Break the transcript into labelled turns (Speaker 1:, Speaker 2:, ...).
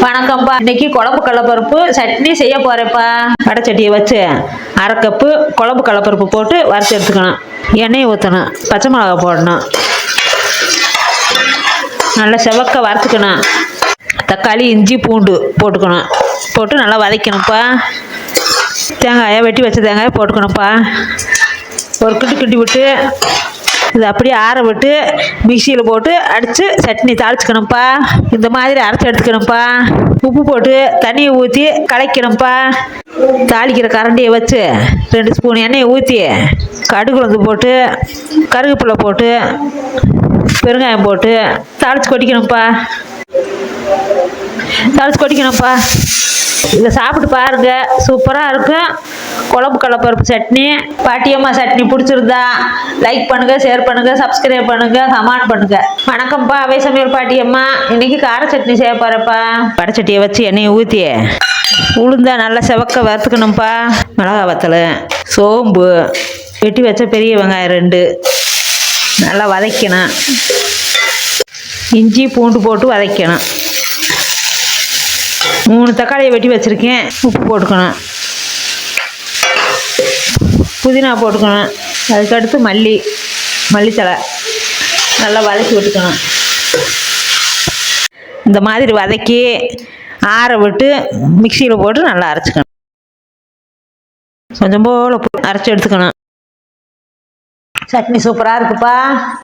Speaker 1: வணக்கம்ப்பா. இன்னைக்கு குழம்பு கடலைப்பருப்பு சட்னி செய்ய போறேன்ப்பா. வடை சட்டியை வச்சு 1/2 கப்பு குழம்பு கடலைப்பருப்பு போட்டு வறுத்து எடுத்துக்கணும். எண்ணெயை ஊற்றணும், பச்சை மிளகா போடணும், நல்லா செவக்க வறுத்துக்கணும். தக்காளி இஞ்சி பூண்டு போட்டுக்கணும், போட்டு நல்லா வதக்கணும்ப்பா. தேங்காயை வெட்டி வச்ச தேங்காயை போட்டுக்கணும்ப்பா. ஒரு கிண்டி விட்டு இதை அப்படியே ஆற விட்டு மிக்சியில் போட்டு அடித்து சட்னி தாளிச்சுக்கணும்ப்பா. இந்த மாதிரி அரைச்சி எடுத்துக்கணும்ப்பா. உப்பு போட்டு தண்ணியை ஊற்றி கலக்கணும்ப்பா. தாளிக்கிற கரண்டியை வச்சு 2 ஸ்பூன் எண்ணெயை ஊற்றி கடுகு உளுந்து போட்டு கருவேப்பிலை போட்டு பெருங்காயம் போட்டு தாளித்து கொட்டிக்கணும்ப்பா. இதை சாப்பிட்டு பாருங்க, சூப்பராக இருக்கும். குழம்பு கடலைப்பருப்பு சட்னி. பாட்டியம்மா சட்னி பிடிச்சிருந்தா லைக் பண்ணுங்க, ஷேர் பண்ணுங்க, சப்ஸ்கிரைப் பண்ணுங்க, கமெண்ட் பண்ணுங்க. வணக்கம்ப்பா, அவை சமையல் பாட்டியம்மா. இன்னைக்கு கார சட்னி செய்ய போறப்பா. வடை சட்டியை வச்சு எண்ணெயை ஊற்றி உளுந்தா நல்லா செவக்க வறுத்துக்கணும்ப்பா. மிளகா வத்தல், சோம்பு, வெட்டி வச்ச பெரிய வெங்காயம் 2 நல்லா வதக்கணும். இஞ்சி பூண்டு போட்டு வதக்கணும். 3 தக்காளியை வெட்டி வச்சுருக்கேன். உப்பு போட்டுக்கணும், புதினா போட்டுக்கணும். அதுக்கடுத்து மல்லித்தழை நல்லா வதக்கி விட்டுக்கணும். இந்த மாதிரி வதக்கி ஆற விட்டு மிக்சியில் போட்டு நல்லா அரைச்சிக்கணும். கொஞ்சம் போல் அரைச்சி எடுத்துக்கணும். சட்னி சூப்பராக இருக்குப்பா.